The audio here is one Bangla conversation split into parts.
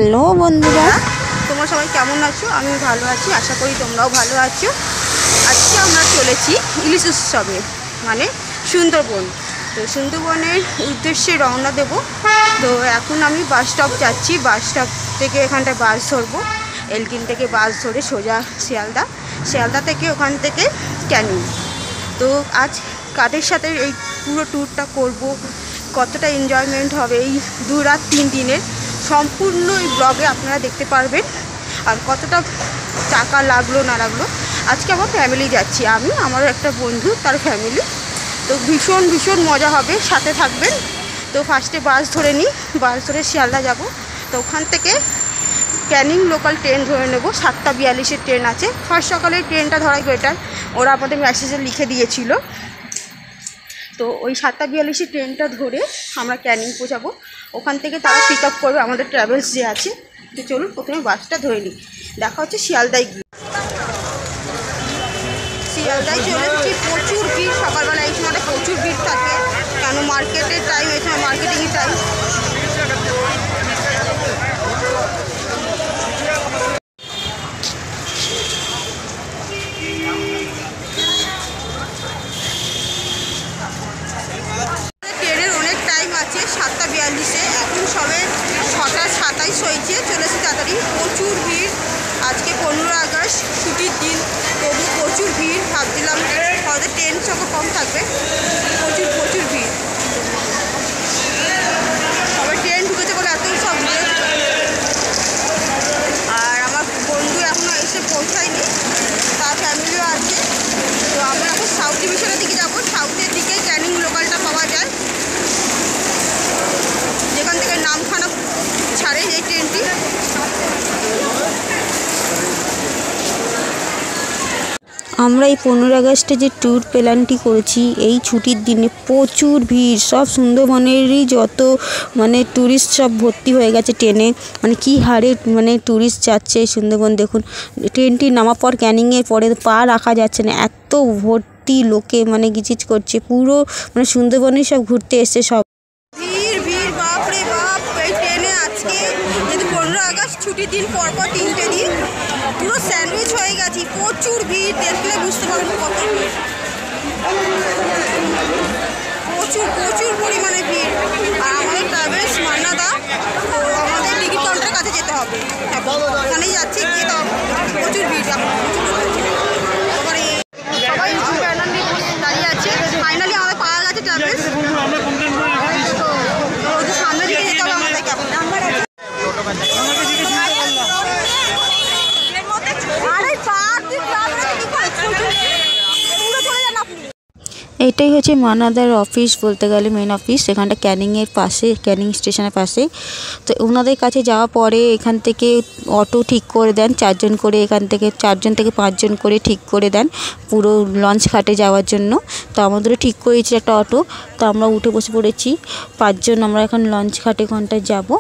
হ্যালো বন্ধুরা, তোমরা সবাই কেমন আছো? আমি ভালো আছি, আশা করি তোমরাও ভালো আছো। আজকে আমরা চলেছি ইলিশ উৎসবে, মানে সুন্দরবন। তো সুন্দরবনের উদ্দেশ্যে রওনা দেব। তো এখন আমি বাস স্টপ যাচ্ছি। বাস স্টপ থেকে এখানটায় বাস ধরবো। এলকিন থেকে বাস ধরে সোজা শিয়ালদা থেকে ওখান থেকে ক্যানিং। তো আজ কাদের সাথে এই পুরো ট্যুরটা করব, কতটা এনজয়মেন্ট হবে এই 2 রাত 3 দিনের সম্পূর্ণ এই ব্লগে আপনারা দেখতে পারবেন। আর কতটা টাকা লাগলো না লাগলো। আজকে আমার ফ্যামিলি যাচ্ছি, আমি আমার একটা বন্ধু তার ফ্যামিলি। তো ভীষণ ভীষণ মজা হবে, সাথে থাকবেন। তো ফার্স্টে বাস ধরে নিই, বাস ধরে শিয়ালদা যাব। তো ওখান থেকে ক্যানিং লোকাল ট্রেন ধরে নেব। 7:42-এর ট্রেন আছে। ফার্স্ট সকালের ট্রেনটা ধরাই বেটার, ওরা আমাদের মেসেজে লিখে দিয়েছিল। তো ওই 7:42-এর ট্রেনটা ধরে আমরা ক্যানিং পৌঁছাবো। ওখান থেকে তারা পিক আপ করবে আমাদের ট্রাভেলস যে আছে। তো চলুন প্রথমে বাসটা ধরে নিই, দেখা হচ্ছে শিয়ালদায় গিয়ে। শিয়ালদায় চলে এসেছি, প্রচুর ভিড় সকালবেলা। এই সময়টা প্রচুর ভিড় থাকে, কেন মার্কেটের টাইম, এই সময় মার্কেটিংয়ের টাইম। ট্রেনের অনেক টাইম আছে, 7:42-এ। এখন সবে 6:27 হয়েছে, চলেছে তাড়াতাড়ি। প্রচুর ভিড়, আজকে 15 আগস্ট, ছুটির দিন, তবু প্রচুর ভিড়। ভাবছিলাম হয়তো ট্রেন সংখ্যা কম থাকবে, প্রচুর প্রচুর ভিড়। সবাই ট্রেন ঢুকেছে বলে এতই সব ভিড়। আর আমার বন্ধু এখনও এসে পৌঁছায়নি, তার ফ্যামিলিও আছে। তো আমরা এখন সাউথ ডিভিশনের দিকে যাবো। সাউথের দিকে ক্যানিং লোকালটা পাওয়া যায়, যেখান থেকে নামখানা ছাড়ে এই ট্রেনটি। আমরা এই 15 আগস্টে যে ট্যুর প্ল্যানটি করেছি, এই ছুটির দিনে প্রচুর ভিড়। সব সুন্দরবনেরই যত ট্যুরিস্ট সব ভর্তি হয়ে গেছে ট্রেনে। কি হারে ট্যুরিস্ট যাচ্ছে সুন্দরবন। দেখুন, ট্রেনটি নামার পর ক্যানিংয়ের পরে পা রাখা যাচ্ছে না, এত ভর্তি লোকে গিচিচ করছে। পুরো সুন্দরবনেই সব ঘুরতে এসছে সব। ভিড় ভিড়, বাপরে বাপ। এই ট্রেনে আজকে যেহেতু 15 আগস্ট ছুটির দিন, পরপর 3টে দিন পুরো স্যান্ডউইচ হয়ে গেছি। প্রচুর ভিড়, দেখলে বুঝতে পারবেন কত ভিড়। প্রচুর প্রচুর পরিমাণে ভিড়। আর আমাদের ট্রাভেলস মান্নাদা, তো আমাদের টিকিট কাউন্টারের কাছে যেতে হবে। ওখানেই যাচ্ছি, গিয়ে তো প্রচুর ভিড়। সবাই ব্যানার নিয়ে দাঁড়িয়ে আছে। ফাইনালি আমাদের পাওয়া গেছে ট্রাভেলস। সামনে দিকে যেতে হবে আমাদেরকে। এটাই হচ্ছে মান্নাদার অফিস, বলতে গেলে মেন অফিস। এখানটা ক্যানিংয়ের পাশে, ক্যানিং স্টেশনের পাশে। তো ওনাদের কাছে যাওয়ার পরে এখান থেকে অটো ঠিক করে দেন 4 জন করে। এখান থেকে 4 জন থেকে 5 জন করে ঠিক করে দেন পুরো লঞ্চ ঘাটে যাওয়ার জন্য। তো আমাদেরও ঠিক করেছি একটা অটো। তো আমরা উঠে বসে পড়েছি 5 জন। আমরা এখন লঞ্চ ঘাটে ওখানটায় যাব।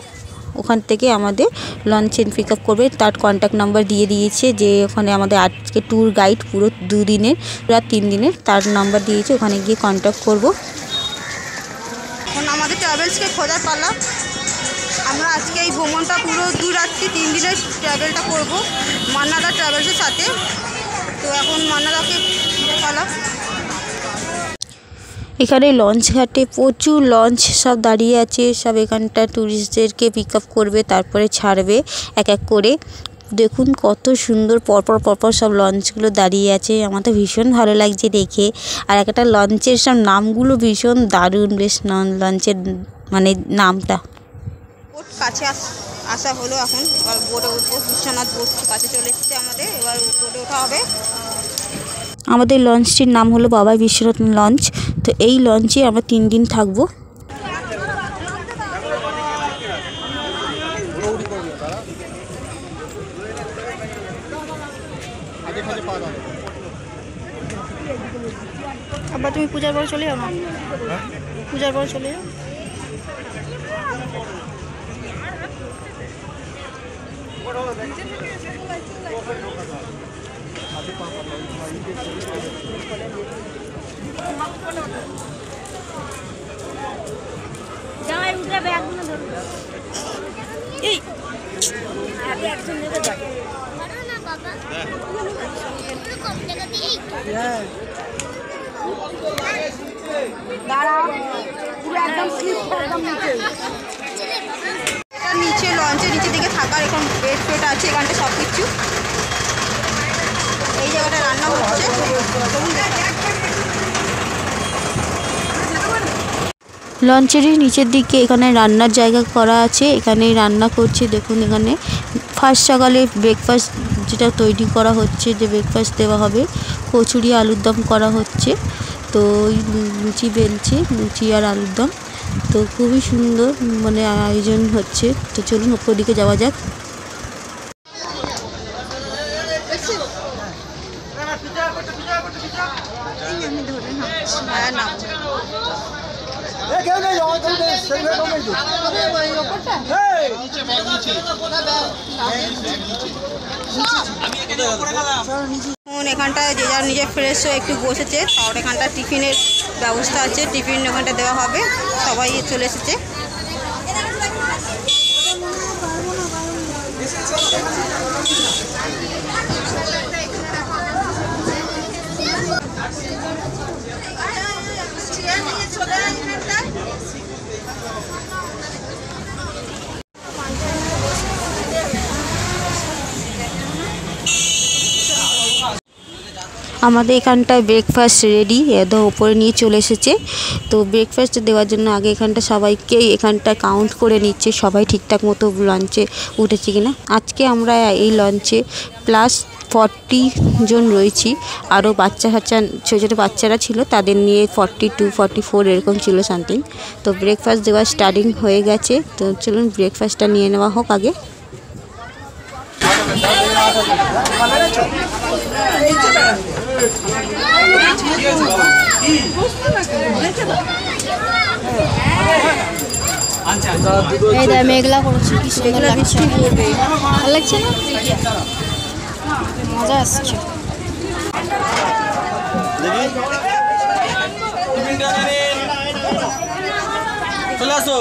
ওখান থেকে আমাদের লঞ্চে পিক আপ করবে। তার কন্ট্যাক্ট নাম্বার দিয়ে দিয়েছে, যে ওখানে আমাদের আজকে ট্যুর গাইড পুরো 2 দিনের রাত 3 দিনের, তার নাম্বার দিয়েছে। ওখানে গিয়ে কন্ট্যাক্ট করব। এখন আমাদের ট্রাভেলসকে খোঁজার পালা। আমরা আজকে এই ভ্রমণটা পুরো 2 রাত্রি 3 দিনের ট্রাভেলটা করব মান্নাদা ট্রাভেলসের সাথে। তো এখন মান্নাদাকে পালা। এখানে লঞ্চ ঘাটে প্রচুর লঞ্চ সব দাঁড়িয়ে আছে। সব এখানটা ট্যুরিস্টদেরকে পিক আপ করবে, তারপরে ছাড়বে এক এক করে। দেখুন কত সুন্দর পরপর সব লঞ্চগুলো দাঁড়িয়ে আছে। আমার তো ভীষণ ভালো লাগছে দেখে। আর একটা লঞ্চের সব নামগুলো ভীষণ দারুণ, বেশ লঞ্চের নামটা। বোট কাছে আসা হলো। এখন এবার বোটে উঠবো। বিশ্বনাথ বোট কাছে চলে এসছে আমাদের, এবার বোটে ওঠা হবে। আমাদের লঞ্চটির নাম হলো বাবা বিশ্বনাথ লঞ্চ। তো এই লঞ্চে আমরা 3 দিন থাকবো। আবার তুমি পূজার পরে চলে যাও না? পূজার পরে চলে যাও। এই নিচে লঞ্চের নিচে দিকে থাকার এখন বেড ফেড আছে এখানটা সব কিছু। এই জায়গাটা রান্না হচ্ছে। লঞ্চেরই নিচের দিকে এখানে রান্নার জায়গা করা আছে, এখানে রান্না করছে। দেখুন এখানে ফার্স্ট সকালে ব্রেকফাস্ট যেটা তৈরি করা হচ্ছে, যে ব্রেকফাস্ট দেওয়া হবে, কচুরি আলুর দম করা হচ্ছে। তো লুচি বেলছে, লুচি আর আলুর দম। তো খুবই সুন্দর মানে আয়োজন হচ্ছে। তো চলুন ওপর দিকে যাওয়া যাক। এখানটায় যে যার নিজে ফ্রেশ হয়ে একটু বসেছে, তারপর এখানটা টিফিনের ব্যবস্থা আছে, টিফিন ওখানটা দেওয়া হবে। সবাই চলে এসেছে। আমাদের এখানটায় ব্রেকফাস্ট রেডি, একদম ওপরে নিয়ে চলে এসেছে। তো ব্রেকফাস্ট দেওয়ার জন্য আগে এখানটা সবাইকেই এখানটা কাউন্ট করে নিচ্ছে, সবাই ঠিকঠাক মতো লঞ্চে উঠেছে কিনা। আজকে আমরা এই লঞ্চে প্লাস 40 জন রয়েছি, আরও বাচ্চা কাচ্চা ছোটো ছোটো বাচ্চারা ছিল, তাদের নিয়ে 42 44 এরকম ছিল সামথিং। তো ব্রেকফাস্ট দেওয়া স্টার্টিং হয়ে গেছে। তো চলুন ব্রেকফাস্টটা নিয়ে নেওয়া হোক আগে। মেঘলা করেছে, কি সুন্দর লাগছে, ভালো লাগছে না? মজা আসছে। চলে আসো,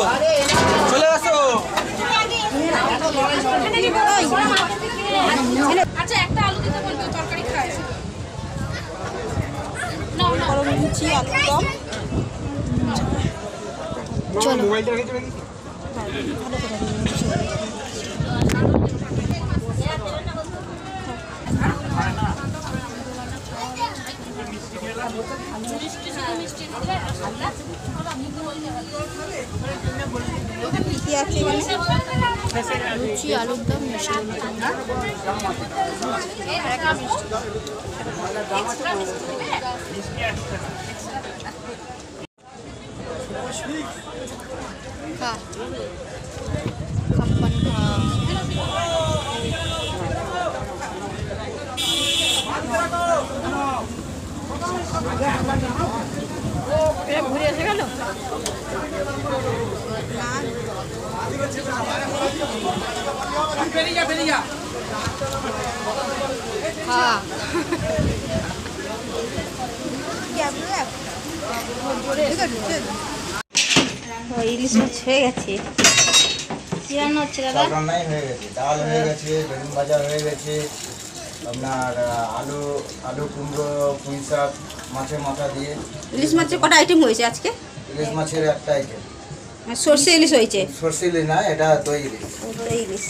চলে আসো। আচ্ছা একটা আলু দিতে বলবো, তরকারি খায় লুচি আলুর দম। চলো। কি আছে এখানে? লুচি আলুর দম মিষ্টি। ঘুরে এসে গেল। ইলিশ মাছ হয়ে গেছে। কি রান্না হচ্ছে দাদা? রান্নাই হয়ে গেছে, ডাল হয়ে গেছে, বেগুন ভাজা হয়ে গেছে, আপনার আলু কুমড়ো পুঁই শাক মাছের মাথা দিয়ে। ইলিশ মাছের কটা আইটেম হয়েছে আজকে? ইলিশ মাছের একটা আইটেম, সর্ষে ইলিশ হয়েছে। সর্ষে ইলিশ না, এটা দই ইলিশ। দই ইলিশ।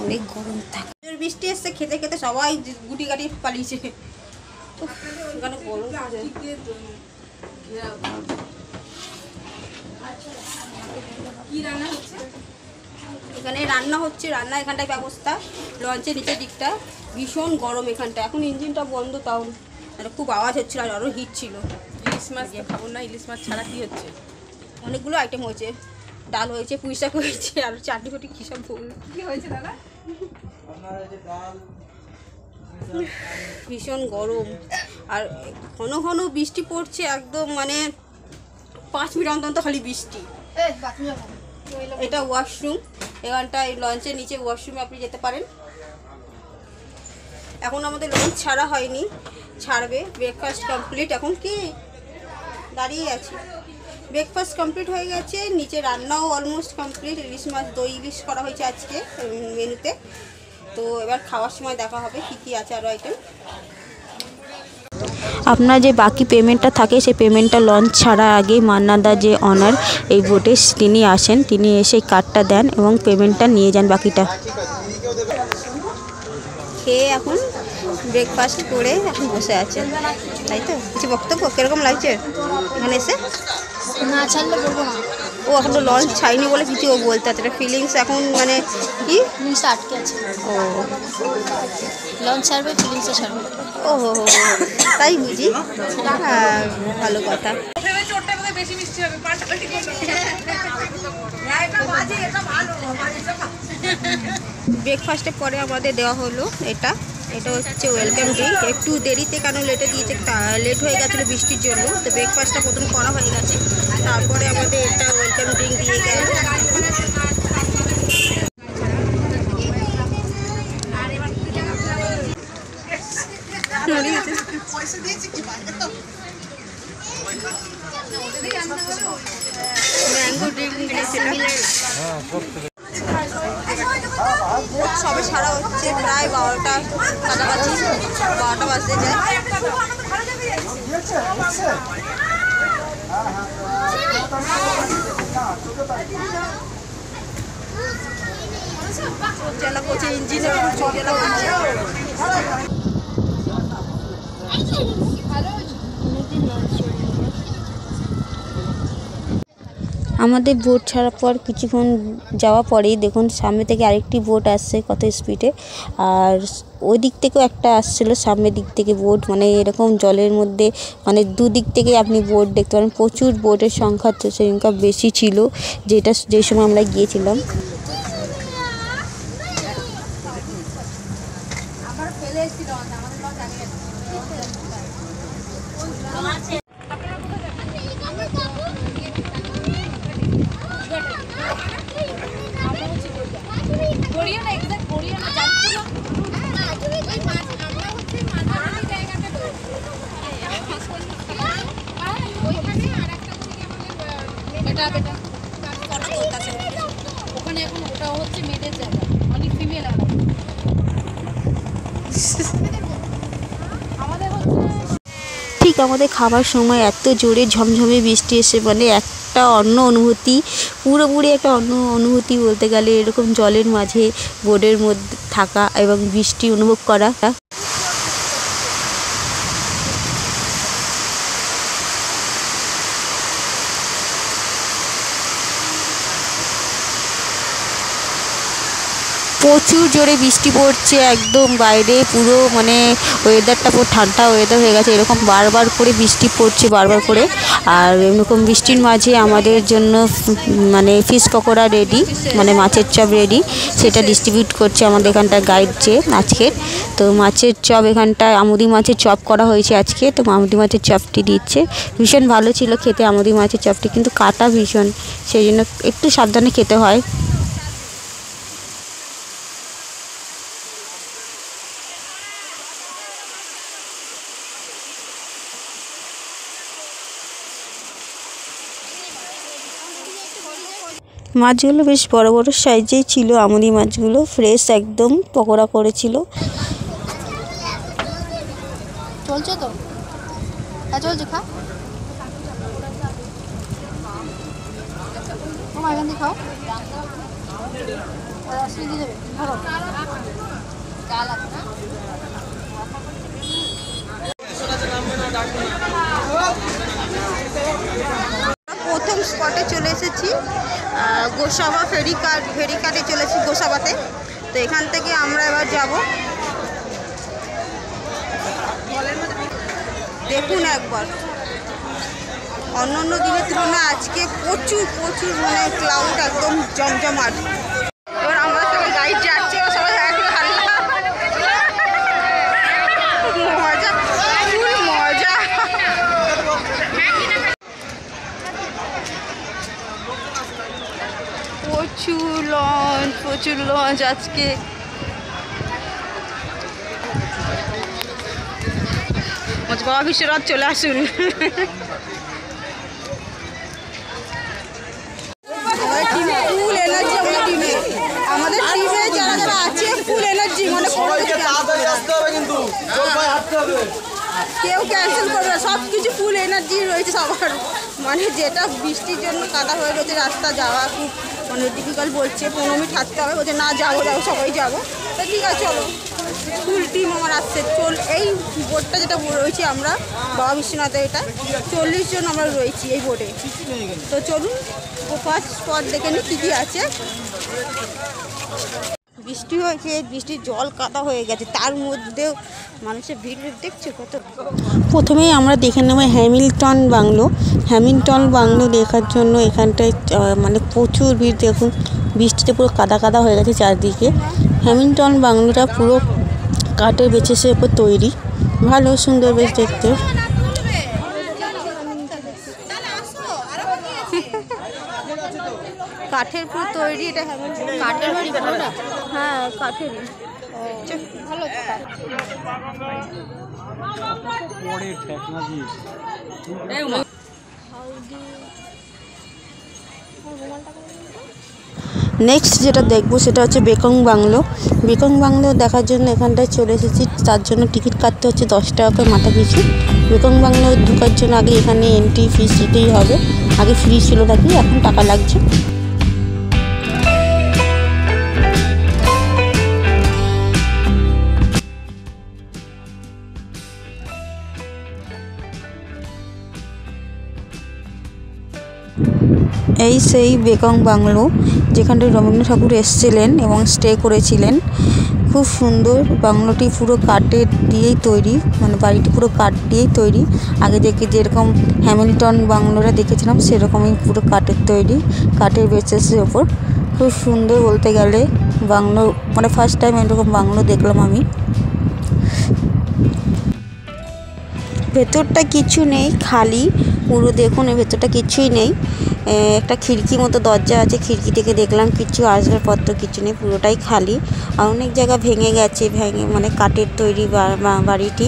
অনেক গরম থাকে, বৃষ্টি এসছে, খেতে খেতে সবাই গুটি গাটি পালিয়েছে। এখানে গরম এখানে রান্না হচ্ছে, রান্না এখানটায় ব্যবস্থা। লঞ্চের নিচের দিকটা ভীষণ গরম এখানটা। এখন ইঞ্জিনটা বন্ধ, তাও খুব আওয়াজ হচ্ছিল আর আরও হিট ছিল। ইলিশ মাছ খাবো না, ইলিশ মাছ ছাড়া কি হচ্ছে? অনেকগুলো আইটেম হয়েছে, ডাল হয়েছে, পুঁই শাক হয়েছে, আর চাটনি ফুটি কী সব কি হয়েছে দাদা? ভীষণ গরম আর ঘন ঘন বৃষ্টি পড়ছে, একদম মানে 5 মিনিট অন্তত খালি বৃষ্টি। এটা ওয়াশরুম, এখানটায় লঞ্চের নিচে ওয়াশরুমে আপনি যেতে পারেন। এখন আমাদের লঞ্চ ছাড়া হয়নি, ছাড়বে। ব্রেকফাস্ট কমপ্লিট, এখন কি দাঁড়িয়ে আছি। ব্রেকফাস্ট কমপ্লিট হয়ে গেছে, নিচে রান্নাও অলমোস্ট কমপ্লিট। ইলিশ মাছ, দই ইলিশ করা হয়েছে আজকে মেনুতে। তো এবার খাওয়ার সময় দেখা হবে কী কী আছে আরও আইটেম। আপনার যে বাকি পেমেন্টটা থাকে সেই পেমেন্টটা লঞ্চ ছাড়ার আগে মান্নাদা যে অনার এই বোটে তিনি আসেন, তিনি এসে কার্ডটা দেন এবং পেমেন্টটা নিয়ে যান বাকিটা। খেয়ে এখন ব্রেকফাস্ট করে এখন বসে আছে, তাই তো? কিছু বক্তব্য কীরকম লাগছে এখানে এসে? না ছাড়লে বলবো না। ও এখন তো লঞ্চ ছাড়িনি বলে কিছু ও বলতে আছে, ফিলিংস এখন মানে কি ফিলিংসটা আটকে আছে। ও লঞ্চ ছাড়বে, ফিলিংসে ছাড়বে। ও হো হো, তাই বুঝি। হ্যাঁ, ভালো কথা। ব্রেকফাস্টের পরে আমাদের দেওয়া হলো এটা হচ্ছে ওয়েলকাম ড্রিঙ্ক। একটু দেরিতে কেন লেটে দিয়েছে, লেট হয়ে গেছিলো বৃষ্টির জন্য। তো ব্রেকফাস্টটা প্রথম করা হয়ে গেছে, তারপরে আমাদের এটা ওয়েলকাম ড্রিঙ্ক দিয়ে গেল। ম্যাঙ্গো ড্রিঙ্ক সবে সারা হচ্ছে প্রায় 12টা কাছাকাছি, 12টা বাজতে যায়। চলা করছে ইঞ্জিনে, চলা করছে। আমাদের বোট ছাড়ার পর কিছুক্ষণ যাওয়া পরেই দেখুন সামনে থেকে আরেকটি বোট আসছে কত স্পিডে, আর ওই দিক থেকেও একটা আসছিল সামনের দিক থেকে বোট। মানে এরকম জলের মধ্যে মানে দুদিক থেকে আপনি বোট দেখতে পারেন। প্রচুর বোটের সংখ্যা বেশি ছিল যে সময় আমরা গিয়েছিলাম। ওখানে এখন ওটা হচ্ছে মেয়েদের জায়গা, অনেক ফিমেল আছে। ঠিক আমাদের খাবার সময় এত জোরে ঝমঝমে বৃষ্টি এসে মানে একটা অন্য অনুভূতি, পুরোপুরি একটা অন্য অনুভূতি বলতে গেলে। এরকম জলের মাঝে বোটের মধ্যে থাকা এবং বৃষ্টি অনুভব করা। প্রচুর জোরে বৃষ্টি পড়ছে, একদম বাইরে পুরো মানে ওয়েদারটা পুরো ঠান্ডা ওয়েদার হয়ে গেছে। এরকম বারবার করে বৃষ্টি পড়ছে বারবার করে। আর এরকম বৃষ্টির মাঝে আমাদের জন্য মানে ফিশ পকোড়া রেডি, মানে মাছের চপ রেডি, সেটা ডিস্ট্রিবিউট করছে আমাদের এখানটা গাইড যে আজকের। তো মাছের চপ এখানটায় আমুদি মাছের চপ করা হয়েছে আজকে, তো আমুদি মাছের চপটি দিচ্ছে। ভীষণ ভালো ছিল খেতে আমুদি মাছের চপটি, কিন্তু কাটা ভীষণ, সেই জন্য একটু সাবধানে খেতে হয়। মাছগুলো বেশ বড় বড় সাইজেই ছিল, আমুদি মাছগুলো ফ্রেশ একদম, পকোড়া করেছিল। চলছে তো? হ্যাঁ চলছে, খা। তোমার এখান থেকে খাও, দিয়ে দেবে। ধরো ডাল আছে না? প্রথম স্পটে চলে এসেছি, গোসাবা ফেরিঘাটে চলে এসেছি গোসাবাতে। তো এখান থেকে আমরা এবার যাব। দেখুন একবার, অন্য অন্য দিনের তুলনায় আজকে প্রচুর প্রচুর মানে ক্লাউড একদম জমজমাট। এবার আমরা সবাই গাইড যাচ্ছে, সবাই মজা, ফুল মজা। প্রচুর লঞ্চ আজকে। বাবা বিশ্বরাত চলে আসুন। কেউ ক্যান্সেল করবে না, সব কিছু ফুল এনার্জি রয়েছে সবার। মানে যেটা বৃষ্টির জন্য কাদা হয়ে গেছে, রাস্তা যাওয়া খুব মানে ডিফিকাল্ট বলছে, 15 মিনিট থাকতে হবে, বলছে না যাবো সবাই যাবো। তো ঠিক আছে চলো, ফুল টিম আমার আসছে। এই বোটটা যেটা রয়েছি আমরা বাবা বিশ্বনাথে, এটা 40 জন আমরা রয়েছি এই বোটে। তো চলুন ফার্স্ট স্পট দেখে নিই কী কী আছে। বৃষ্টি হয়েছে, বৃষ্টির জল কাদা হয়ে গেছে, তার মধ্যেও মানুষের ভিড় দেখছো কত। প্রথমেই আমরা দেখে নেব হ্যামিল্টন বাংলো। হ্যামিল্টন বাংলো দেখার জন্য এখানটায় মানে প্রচুর ভিড়। দেখুন বৃষ্টিতে পুরো কাদা কাদা হয়ে গেছে চারদিকে। হ্যামিল্টন বাংলোটা পুরো কাঠের বেচেসের উপর তৈরি, ভালো সুন্দর বেশ দেখতে। কাঠের পুরো তৈরি, এটা কাঠের বাড়ি। হ্যাঁ কাঠেরই, ভালো। নেক্সট যেটা দেখবো সেটা হচ্ছে বেকং বাংলো। বেকং বাংলো দেখার জন্য এখানটায় চলে এসেছি, তার জন্য টিকিট কাটতে হচ্ছে 10 টাকা করে মাথা পিছু। বেকং বাংলো ঢোকার জন্য আগে এখানে এন্ট্রি ফিস দিতেই হবে, আগে ফ্রি ছিল নাকি, এখন টাকা লাগছে। এই সেই বেকং বাংলো যেখানটায় রবীন্দ্রনাথ ঠাকুর এসেছিলেন এবং স্টে করেছিলেন। খুব সুন্দর বাংলোটি, পুরো কাঠের দিয়েই তৈরি, মানে বাড়িটি পুরো কাঠ দিয়েই তৈরি। আগে দেখে যেরকম হ্যামিল্টন বাংলোটা দেখেছিলাম সেরকমই পুরো কাঠের তৈরি, কাঠের বেসেসের ওপর। খুব সুন্দর বলতে গেলে বাংলো, মানে ফার্স্ট টাইম এরকম বাংলো দেখলাম আমি। ভেতরটা কিছু নেই, খালি পুরো। দেখুন এর ভেতরটা কিছুই নেই, একটা খিড়কি মতো দরজা আছে, খিড়কি থেকে দেখলাম কিছু আসবাবপত্র কিছু নেই, পুরোটাই খালি। আর অনেক জায়গা ভেঙে গেছে, মানে কাঠের তৈরি বাড়িটি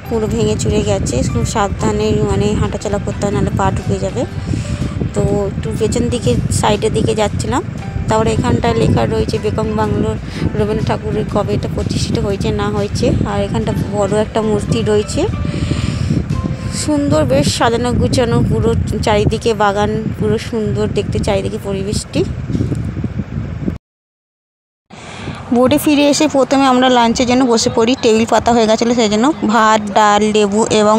পুরো ভেঙে চুরে গেছে। খুব সাবধানে মানে হাঁটাচলা করতে হয়, নাহলে পা ঢুকে যাবে। তো একটু পেছন দিকে সাইডের দিকে যাচ্ছিলাম। তারপরে এখানটায় লেখা রয়েছে বেকং বাংলোর রবীন্দ্রনাথ ঠাকুরের কবে এটা প্রতিষ্ঠিত হয়েছে না হয়েছে। আর এখানটা বড় একটা মূর্তি রয়েছে, সুন্দর বেশ সাজানো গুছানো, পুরো চারিদিকে বাগান, পুরো সুন্দর দেখতে চারিদিকে পরিবেশটি। বোটে ফিরে এসে প্রথমে আমরা লাঞ্চের জন্য বসে পড়ি, টেবিল পাতা হয়ে গেছিলো, সেই জন্য ভাত, ডাল, লেবু এবং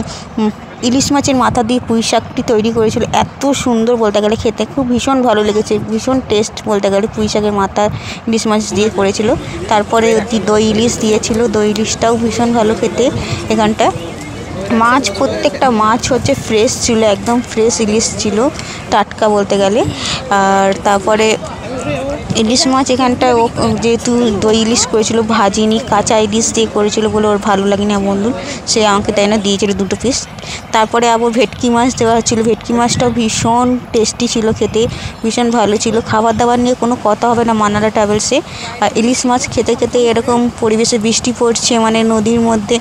ইলিশ মাছের মাথা দিয়ে পুঁই শাকটি তৈরি করেছিল। এত সুন্দর বলতে গেলে, খেতে খুব ভীষণ ভালো লেগেছে, ভীষণ টেস্ট বলতে গেলে। পুঁই শাকের মাথা ইলিশ মাছ দিয়ে করেছিল, তারপরে দই ইলিশ দিয়েছিল, দই ইলিশটাও ভীষণ ভালো খেতে। এখানটা মাছ, প্রত্যেকটা মাছ হচ্ছে ফ্রেশ ছিল, একদম ফ্রেশ ইলিশ ছিল, টাটকা বলতে গেলে। আর তারপরে ইলিশ মাছ এখানটায় ও যেহেতু দই ইলিশ করেছিল, ভাজিনি, কাঁচা ইলিশ দিয়ে করেছিল বলে ওর ভালো লাগেনি বন্ধু, সে আমাকে তাই না দিয়েছিল 2 পিস। তারপরে আবার ভেটকি মাছ দেওয়া হচ্ছিলো, ভেটকি মাছটাও ভীষণ টেস্টি ছিল খেতে, ভীষণ ভালো ছিল। খাবার দাবার নিয়ে কোনো কথা হবে না মানারা ট্রাভেলসে। আর ইলিশ মাছ খেতে খেতে এরকম পরিবেশে, বৃষ্টি পড়ছে মানে নদীর মধ্যে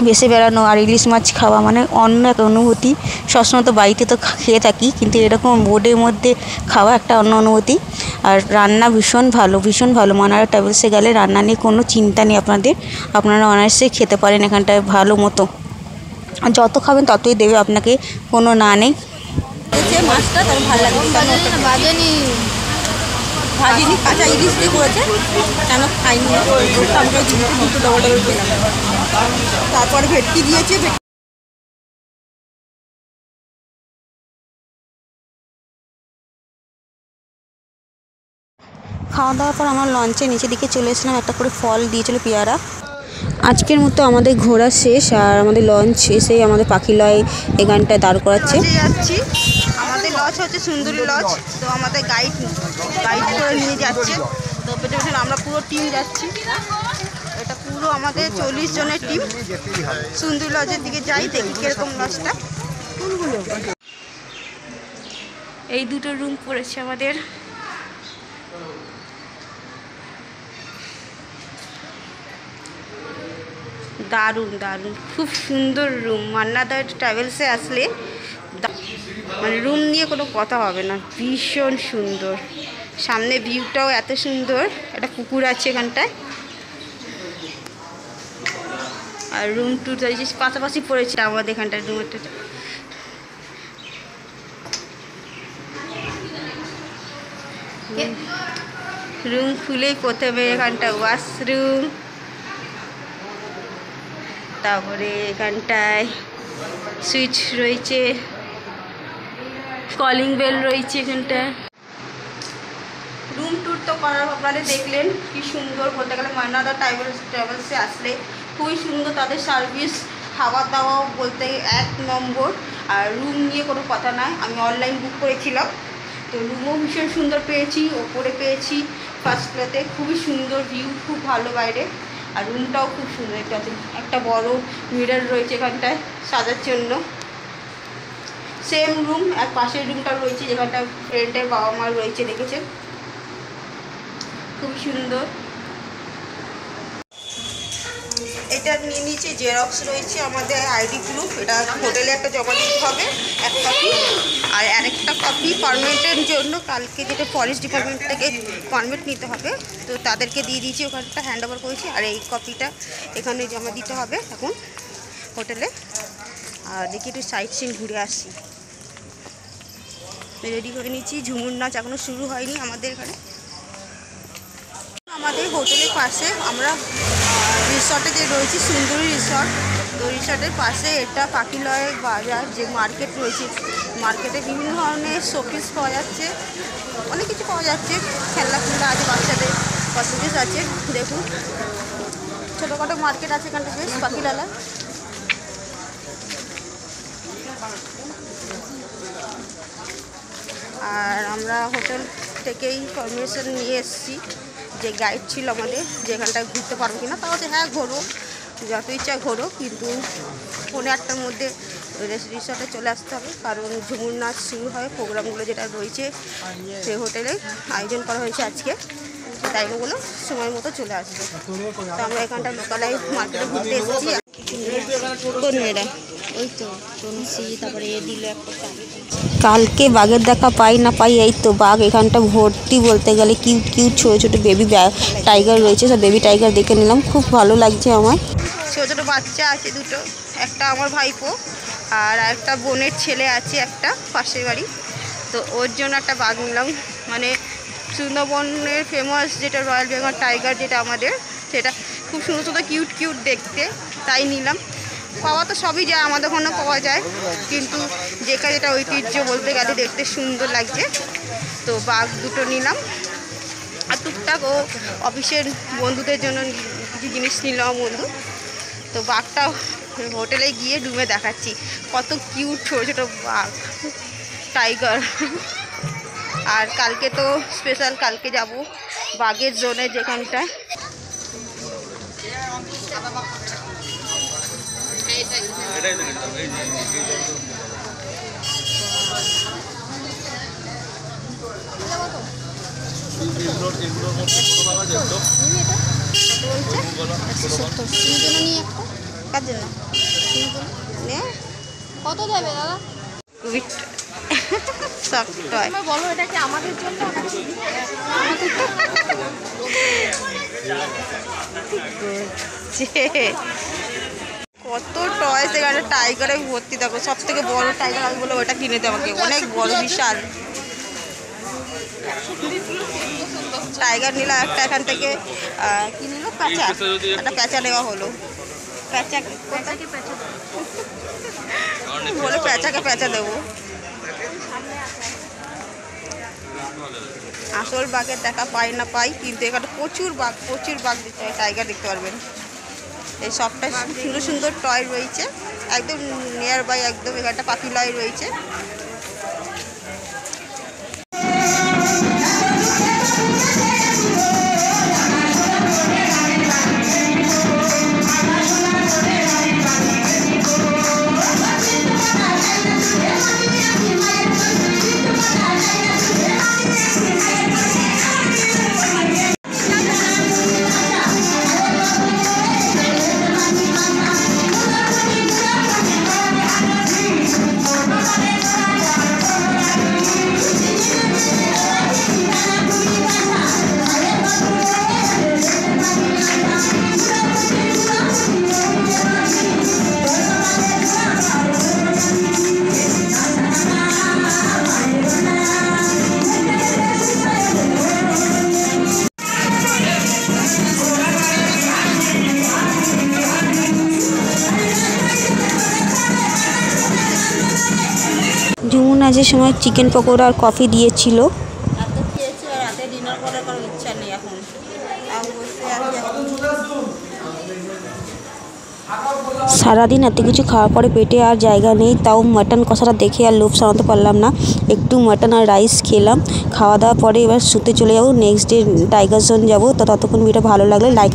ভেসে বেড়ানো আর ইলিশ মাছ খাওয়া মানে অন্য এক অনুভূতি। সবসময় তো বাড়িতে তো খেয়ে থাকি, কিন্তু এরকম বোটের মধ্যে খাওয়া একটা অন্য অনুভূতি। আর রান্না ভীষণ ভালো, ভীষণ ভালো। মানারা ট্রাভেলসে গেলে রান্না নিয়ে কোনো চিন্তা নেই আপনাদের, আপনারা অনায়াসে খেতে পারেন এখানটায় ভালো মতো। যত খাবেন ততই দেবে আপনাকে, কোনো না নেই। মাছটা তার ভালো লাগে, বাজেনি, ভাজিনি, কাঁচা ইলিশ দিয়ে করেছে, কেন খাইনি, আমরা দুটো ডবল খেলাম। তারপরে ভেটকি দিয়েছে, খাওয়া দাওয়ার পর আমরা লঞ্চে নিচের দিকে চলে এসেছিলাম, একটা করে ফল দিয়েছিল পেয়ারা। আজকের মতো আমাদের ঘোরা শেষ, আর আমাদের লঞ্চ এসে আমাদের পাখিলয় এখানটায় দাঁড় করাচ্ছে। যাচ্ছি, আমাদের লজ হচ্ছে সুন্দরী লজ। তো আমাদের গাইড করে নিয়ে যাচ্ছে, তো পেছনে পেছনে আমরা পুরো টিম যাচ্ছি। এটা পুরো আমাদের 40 জনের টিম সুন্দরী লজের দিকে যাই, দেখি কিরকম লজটা। এই দুটো রুম পড়েছে আমাদের। দারুণ দারুণ, খুব সুন্দর রুম। মান্নাদা ট্রাভেলসে আসলে মানে রুম নিয়ে কোনো কথা হবে না, ভীষণ সুন্দর। সামনে ভিউটাও এত সুন্দর, একটা পুকুর আছে এখানটায়। আর রুম টুর পাশাপাশি পড়েছে আমাদের এখানটায় রুমের। রুম খুলেই প্রথমে এখানটা ওয়াশরুম, তারপরে এখানটায় সুইচ রয়েছে, কলিং বেল রয়েছে এখানটায়। রুম ট্যুর তো করার আপনারা দেখলেন কি সুন্দর, বলতে গেলে মান্নাদা ট্রাভেলসে আসলে খুবই সুন্দর তাদের সার্ভিস, খাওয়া দাওয়াও বলতে 1 নম্বর। আর রুম নিয়ে কোনো কথা নয়, আমি অনলাইন বুক করেছিলাম, তো রুমও ভীষণ সুন্দর পেয়েছি, ওপরে পেয়েছি ফার্স্ট ফ্লোরে, খুবই সুন্দর ভিউ, খুব ভালো বাইরে। আর রুমটাও খুব সুন্দর, একটা বড় মিরর রয়েছে এখানটায় সাজার জন্য। সেম রুম এক পাশের রুমটা রয়েছে যেখানটা ফ্রেন্ডের বাবা মা রয়েছে, দেখেছেন খুবই সুন্দর। এটা নিয়ে নিচে জেরক্স রয়েছে আমাদের আইডি প্রুফ, এটা হোটেলে একটা জমা দিতে হবে 1 কপি, আর আরেকটা কপি পারমিটের জন্য কালকে যেটা ফরেস্ট ডিপার্টমেন্ট থেকে পারমিট নিতে হবে, তো তাদেরকে দিয়ে দিয়েছি, ওখানটা হ্যান্ড ওভার করেছি। আর এই কপিটা এখানে জমা দিতে হবে এখন হোটেলে। আর দেখি একটু সাইট সিন ঘুরে আসছি। রেডি করে নিচ্ছি, ঝুমুর নাচ এখনও শুরু হয়নি আমাদের এখানে। আমাদের হোটেলের পাশে আমরা রিসর্টে যে রয়েছি সুন্দরী রিসর্ট, তো রিসর্টের পাশে এটা পাখিলয় বাজার যে মার্কেট রয়েছে, মার্কেটে বিভিন্ন ধরনের শোপিস পাওয়া যাচ্ছে, অনেক কিছু পাওয়া যাচ্ছে, খেলনা ফুলনা আছে, বাচ্চাদের কসমেটিক্স আছে। দেখুন ছোটোখাটো মার্কেট আছে এখানটা বেশ পাখিলালা। আর আমরা হোটেল থেকেই পারমিশন নিয়ে এসেছি, যে গাইড ছিল আমাদের যে এখানটায় ঘুরতে পারবো কিনা, তাও যে হ্যাঁ ঘোরো, যত ইচ্ছা ঘোরো, কিন্তু 1:30টার মধ্যে রিসর্টে চলে আসতে হবে, কারণ ঝুমুর নাচ শুরু হয়। প্রোগ্রামগুলো যেটা রয়েছে সেই হোটেলে আয়োজন করা হয়েছে আজকে, তাই ওগুলো সময় মতো চলে আসবে। তো আমরা এখানটা লোকালাইজ মার্কেটে ঘুরতে এসেছি। কোন মেয়েরা ওই তো তনুশ্রী, তারপরে এ দিল একটা। কালকে বাঘের দেখা পাই না পাই, এই তো বাঘ এখানটা ভর্তি, বলতে গেলে কিউট কিউট ছোটো ছোটো বেবি টাইগার রয়েছে, সব বেবি টাইগার দেখে নিলাম, খুব ভালো লাগছে আমার। ছোটো ছোটো বাচ্চা আছে দুটো, একটা আমার ভাইপো আর একটা বোনের ছেলে আছে একটা পাশের বাড়ি, তো ওর জন্য একটা বাঘ নিলাম। মানে সুন্দরবনের ফেমাস যেটা রয়্যাল বেঙ্গল টাইগার যেটা আমাদের, সেটা খুব সুন্দর সুন্দর কিউট কিউট দেখতে, তাই নিলাম। পাওয়া তো সবই যায়, আমাদের ওখানে পাওয়া যায়, কিন্তু যেটা যেটা ঐতিহ্য বলতে গেলে দেখতে সুন্দর লাগছে, তো বাঘ দুটো নিলাম। আর টুকটাক ও অফিসের বন্ধুদের জন্য কিছু জিনিস নিলাম বন্ধু। তো বাঘটা হোটেলে গিয়ে রুমে দেখাচ্ছি, কত কিউট ছোটো ছোটো বাঘ টাইগার। আর কালকে তো স্পেশাল, কালকে যাব বাঘের জোনে যেখানটায়। কত দেবে দাদা? বলো এটা কি আমাদের জন্য? কত টয় সেখানে টাইগারে ভর্তি, দেখো সব থেকে বড় টাইগার আমি বলে ওটা কিনে দেবো, আমাকে অনেক বড় বিশাল টাইগার নিলাম একটা। এখান থেকে কি নিল, প্যাঁচা, একটা প্যাঁচা নেওয়া হলো। বলে প্যাঁচাকে প্যাঁচা দেবো। আসল বাঘের দেখা পাই না পাই, কিন্তু এখানে প্রচুর বাঘ দেখতে হয়, টাইগার দেখতে পারবেন। এই সবটা সুন্দর সুন্দর টয় রয়েছে, একদম নিয়ার বাই, একদম এখানটা পাখিলয় রয়েছে। লাঞ্চের সময় চিকেন পকোড়া আর কফি দিয়েছিল। এত খেয়েছি আর রাতে ডিনার করার কোনো ইচ্ছা নেই এখন। আমি বসে আছি এখন। সারাদিন এত কিছু খাওয়ার পরে পেটে আর জায়গা নেই, তাও মাটন কষাটা দেখে আর লোভ সামলাতে পারলাম না, একটু মাটন আর রাইস খেলাম। খাওয়া দাওয়ার পরে এবার শুতে চলে যাবো, নেক্সট ডে টাইগার জোন যাবো। তো ততক্ষণ ভিডিও ভালো লাগলে লাইক